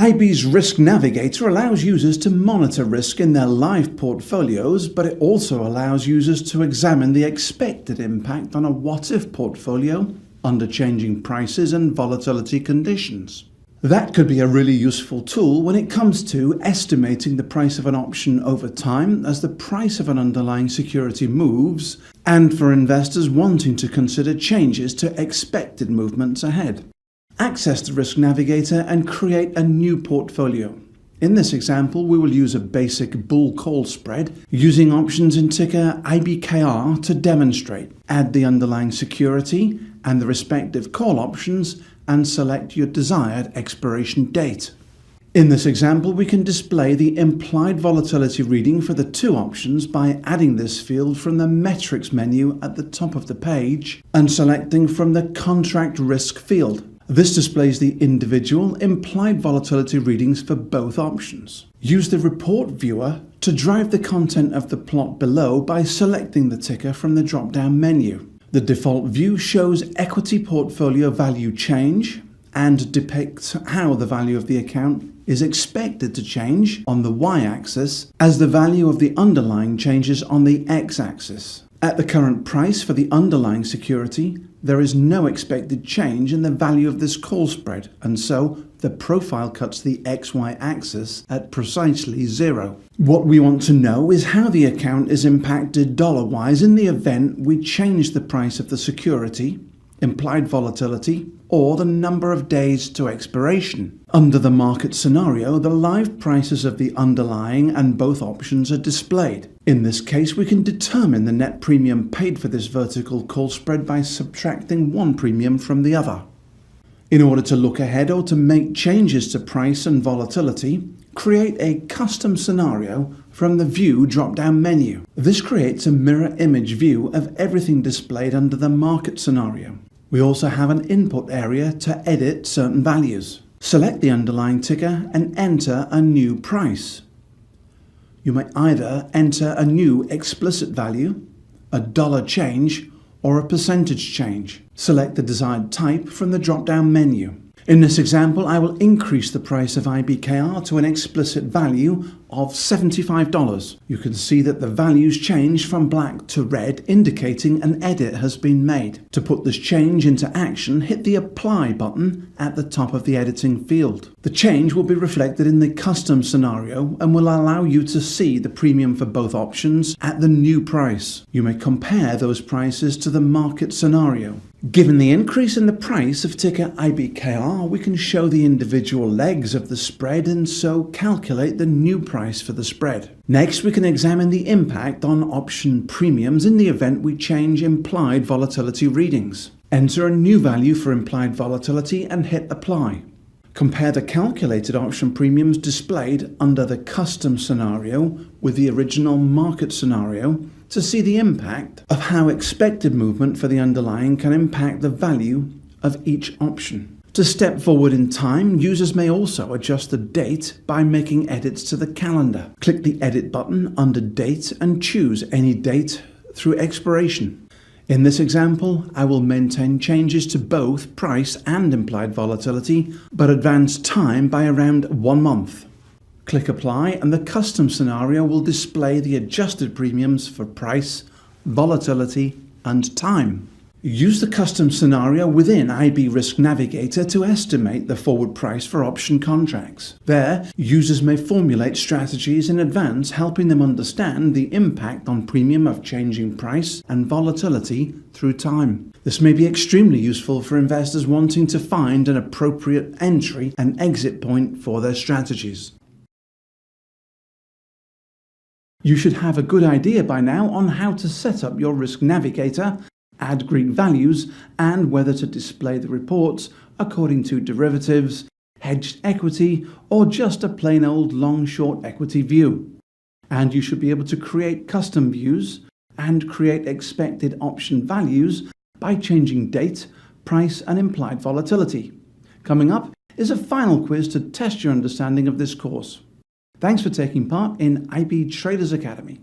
IB's Risk Navigator allows users to monitor risk in their live portfolios, but it also allows users to examine the expected impact on a what-if portfolio under changing prices and volatility conditions. That could be a really useful tool when it comes to estimating the price of an option over time as the price of an underlying security moves, and for investors wanting to consider changes to expected movements ahead. Access the Risk Navigator and create a new portfolio. In this example, we will use a basic bull-call spread using options in ticker IBKR to demonstrate. Add the underlying security and the respective call options and select your desired expiration date. In this example, we can display the implied volatility reading for the two options by adding this field from the metrics menu at the top of the page and selecting from the contract risk field. This displays the individual implied volatility readings for both options. Use the report viewer to drive the content of the plot below by selecting the ticker from the drop-down menu. The default view shows equity portfolio value change and depicts how the value of the account is expected to change on the y-axis as the value of the underlying changes on the x-axis. At the current price for the underlying security, there is no expected change in the value of this call spread, and so the profile cuts the XY axis at precisely 0. What we want to know is how the account is impacted dollar-wise in the event we change the price of the security, implied volatility, or the number of days to expiration. Under the market scenario, the live prices of the underlying and both options are displayed. In this case, we can determine the net premium paid for this vertical call spread by subtracting one premium from the other. In order to look ahead or to make changes to price and volatility, create a custom scenario from the View drop-down menu. This creates a mirror image view of everything displayed under the market scenario. We also have an input area to edit certain values. Select the underlying ticker and enter a new price. You may either enter a new explicit value, a dollar change, or a percentage change. Select the desired type from the drop-down menu. In this example, I will increase the price of IBKR to an explicit value of $75. You can see that the values change from black to red, indicating an edit has been made. To put this change into action, hit the Apply button at the top of the editing field. The change will be reflected in the custom scenario and will allow you to see the premium for both options at the new price. You may compare those prices to the market scenario. Given the increase in the price of ticker IBKR, we can show the individual legs of the spread and so calculate the new price for the spread. Next, we can examine the impact on option premiums in the event we change implied volatility readings. Enter a new value for implied volatility and hit Apply. Compare the calculated option premiums displayed under the custom scenario with the original market scenario to see the impact of how expected movement for the underlying can impact the value of each option. To step forward in time, users may also adjust the date by making edits to the calendar. Click the Edit button under Date and choose any date through expiration. In this example, I will maintain changes to both price and implied volatility, but advance time by around 1 month. Click Apply and the custom scenario will display the adjusted premiums for price, volatility, and time. Use the custom scenario within IB Risk Navigator to estimate the forward price for option contracts. There, users may formulate strategies in advance, helping them understand the impact on premium of changing price and volatility through time. This may be extremely useful for investors wanting to find an appropriate entry and exit point for their strategies. You should have a good idea by now on how to set up your Risk Navigator, add Greek values, and whether to display the reports according to derivatives, hedged equity, or just a plain old long-short equity view. And you should be able to create custom views and create expected option values by changing date, price, and implied volatility. Coming up is a final quiz to test your understanding of this course. Thanks for taking part in IB Traders Academy.